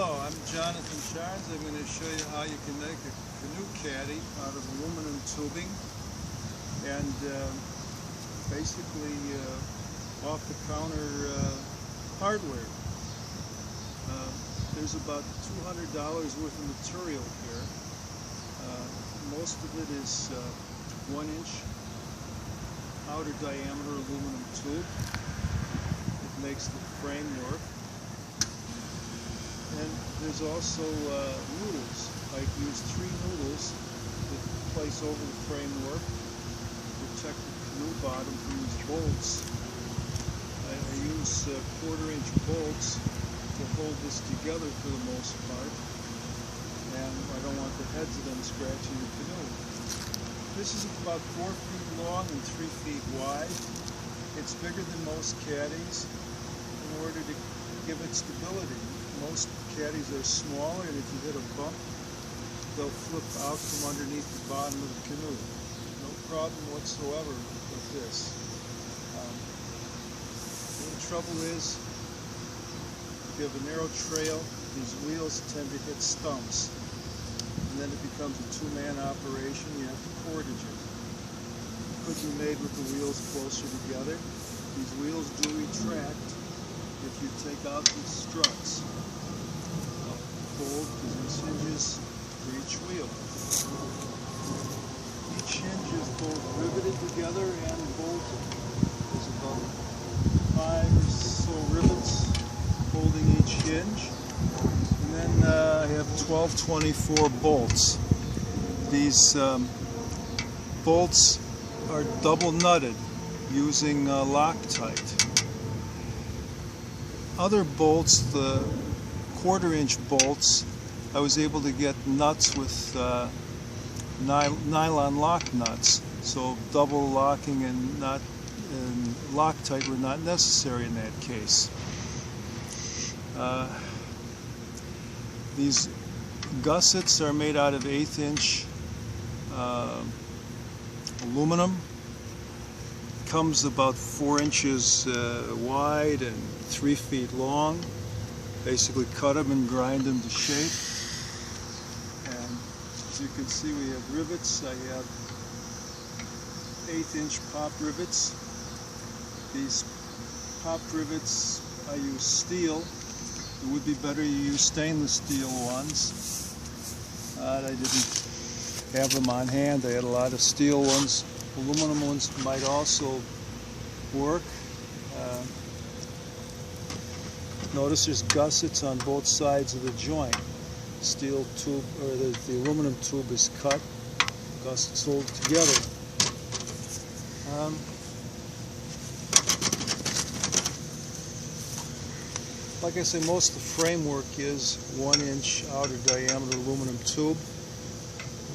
Hello, I'm Jonathan Sharns. I'm going to show you how you can make a canoe caddy out of aluminum tubing and basically off-the-counter hardware. There's about $200 worth of material here. Most of it is 1-inch outer diameter aluminum tube. It makes the framework. And there's also noodles. I use 3 noodles to place over the framework to protect the canoe bottom from these bolts. I use 1/4-inch bolts to hold this together for the most part, and I don't want the heads of them scratching the canoe. This is about 4 feet long and 3 feet wide. It's bigger than most caddies in order to give it stability. Most caddies are smaller, and if you hit a bump, they'll flip out from underneath the bottom of the canoe. No problem whatsoever with this. The only trouble is, if you have a narrow trail, these wheels tend to hit stumps, and then it becomes a 2-man operation. You have to cordage it. It could be made with the wheels closer together. These wheels do retract if you take out these struts. Bolt is hinges for each wheel. Each hinge is both riveted together and bolted. There's about 5 or so rivets holding each hinge. And then I have 12/24 bolts. These bolts are double nutted using Loctite. Other bolts, the 1/4-inch bolts, I was able to get nuts with nylon lock nuts, so double locking and Loctite were not necessary in that case. These gussets are made out of 1/8-inch aluminum. Comes about 4 inches wide and 3 feet long. Basically cut them and grind them to shape. And as you can see, we have rivets. I have 1/8-inch pop rivets. These pop rivets, I use steel. It would be better you use stainless steel ones. I didn't have them on hand. I had a lot of steel ones. Aluminum ones might also work. Notice there's gussets on both sides of the joint. Steel tube, or the aluminum tube is cut. Gussets hold together. Like I say, most of the framework is 1-inch outer diameter aluminum tube.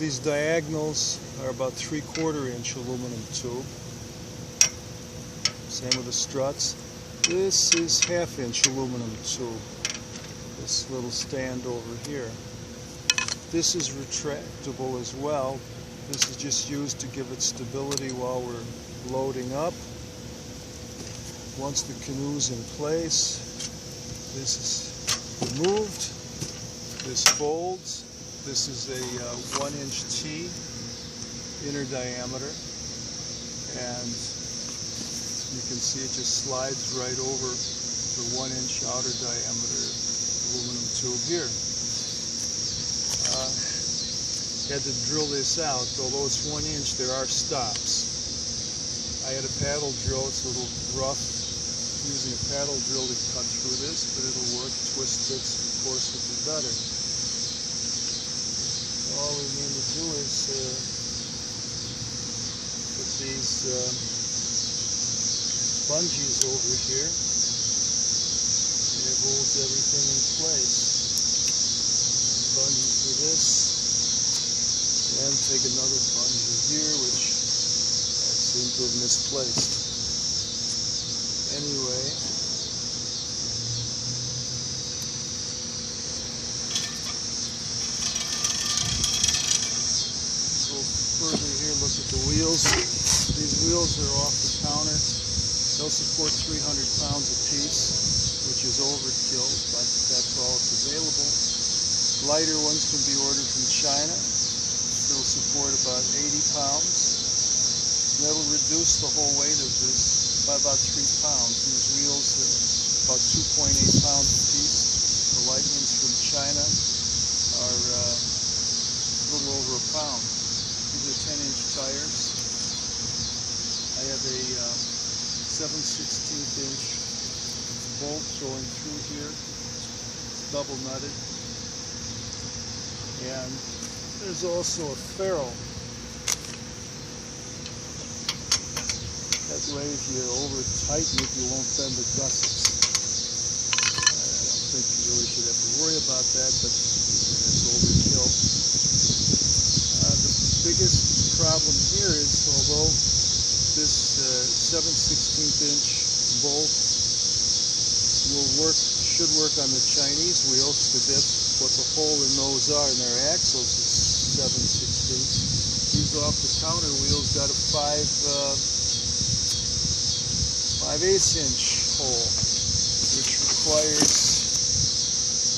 These diagonals are about 3/4-inch aluminum tube. Same with the struts. This is 1/2-inch aluminum tube. This little stand over here. This is retractable as well. This is just used to give it stability while we're loading up. Once the canoe's in place, this is removed. This folds. This is a 1-inch T inner diameter, and you can see it just slides right over the 1-inch outer diameter aluminum tube here. Had to drill this out. Although it's 1 inch, there are stops. I had a paddle drill. It's a little rough using a paddle drill to cut through this, but it'll work. Twist bits, of course, would be better. All we need to do is put these bungees over here, and it holds everything in place. Bungee for this, and take another bungee here, which I seem to have misplaced. Anyway, go further here, look at the wheels. These wheels are off the counter. They'll support 300 pounds apiece, which is overkill, but that's all stuff available. Lighter ones can be ordered from China. They'll support about 80 pounds. That'll reduce the whole weight of this by about 3 pounds. These reels are about 2.8 pounds a piece. The light ones from China are a little over a pound. These are 10-inch tires. I have a 7/16" bolt going through here. It's double nutted. And there's also a ferrule. That way, if you over-tighten it, you won't bend the gussets. I don't think you really should have to worry about that, but that's overkill. The biggest problem here is, although this 7/16" bolt should work on the Chinese wheels, because that's what the hole in those are, and their axles is 7/16. These off-the-counter wheels got a 5/8" hole, which requires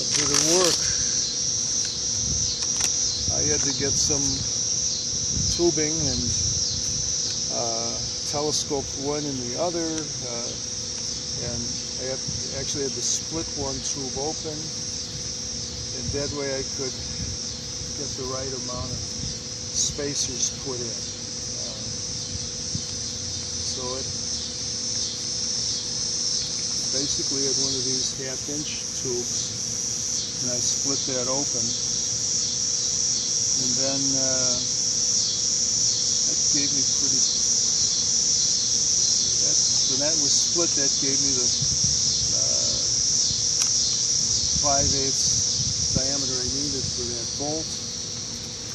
a bit of work. I had to get some tubing and telescope one in the other, and I actually had to split one tube open, and that way I could get the right amount of spacers put in. So it basically had one of these 1/2" tubes, and I split that open, and then that gave me when that was split, that gave me the 5/8 diameter I needed for that bolt.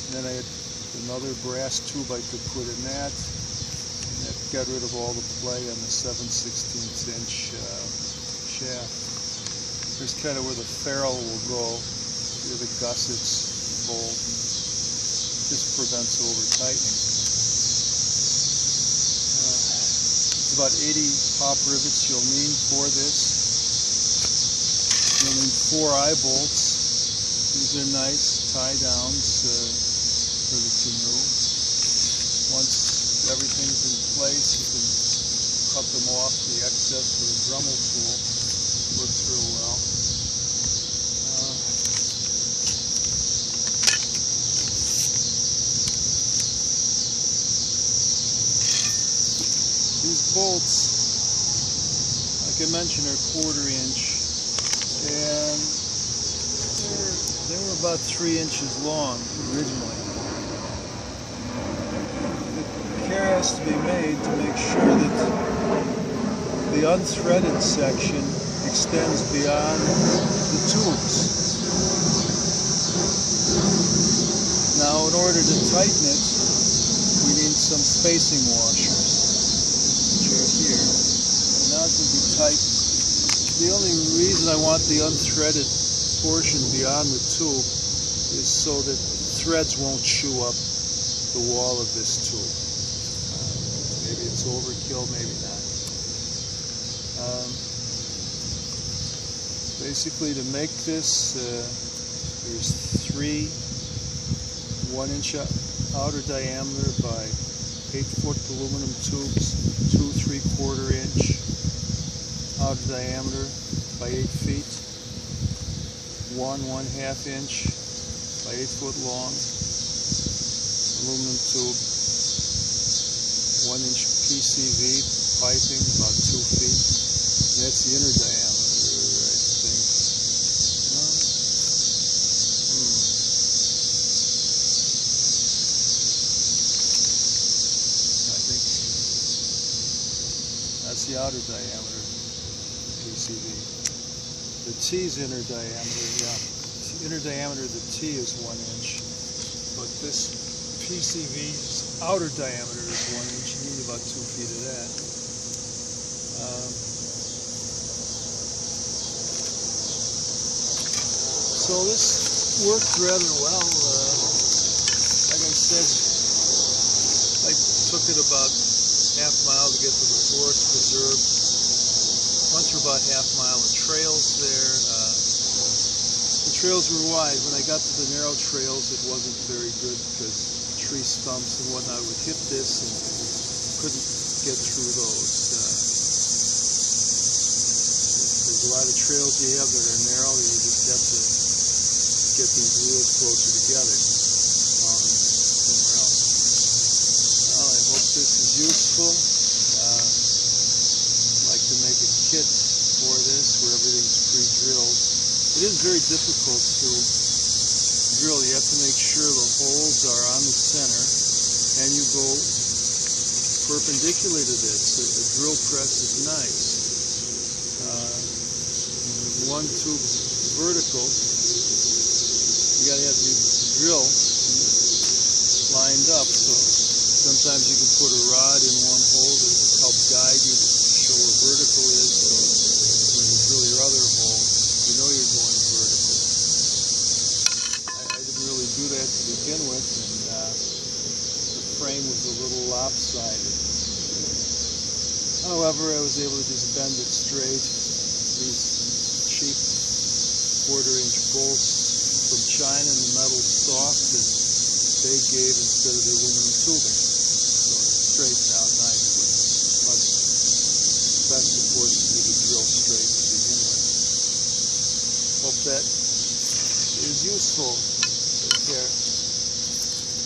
And then I had another brass tube I could put in that, and that got rid of all the play on the 7/16" shaft. Here's kind of where the ferrule will go, where the gussets bolt. This prevents over-tightening. About 80 pop rivets you'll need for this. You'll need 4 eye bolts. These are nice tie-downs for the canoe. Once everything's in place, you can cut them off, the excess with a Dremel tool. Works real well. These bolts, like I mentioned, are 1/4 inch, and they were about 3 inches long originally. The care has to be made to make sure that the unthreaded section extends beyond the tubes. Now, in order to tighten it, we need some spacing washers. Here. And now it can be tight. The only reason I want the unthreaded portion beyond the tube is so that threads won't chew up the wall of this tube. Maybe it's overkill, maybe not. Basically, to make this, there's 3 1-inch outer diameter by 8-foot aluminum tubes, 2 3/4 inch outer diameter by 8 feet, 1 1/2 inch by 8 foot long aluminum tube, 1-inch PCV piping about 2 feet. And that's the inner diameter, I think. No? I think that's the outer diameter, PCV. The T's inner diameter, the inner diameter of the T is 1 inch, but this PCV's outer diameter is 1 inch. You need about 2 feet of that. So this worked rather well. Like I said, I took it about half-mile to get to the forest preserve. Went through about half-mile of trails there. trails were wide. When I got to the narrow trails, it wasn't very good because tree stumps and whatnot would hit this and couldn't get through those. There's a lot of trails you have that are narrow. You just have to get these wheels closer together somewhere else. Well, I hope this is useful. I'd like to make a kit for this where everything's pre-drilled. It is very difficult to drill. You have to make sure the holes are on the center and you go perpendicular to this. A drill press is nice. One tube vertical, you got to have your drill lined up, so sometimes you can put a rod in one hole to help guide you to show where vertical is, so when you drill your other hole, you know you're going vertical. I didn't really do that to begin with, and the frame was a little lopsided. However, I was able to just bend it straight. These cheap 1/4-inch bolts from China, and the metal's soft, and they gave instead of the aluminum tubing. So it straightens out nicely. Much best, of course, to do the drill straight to begin with. Hope that is useful. Take care.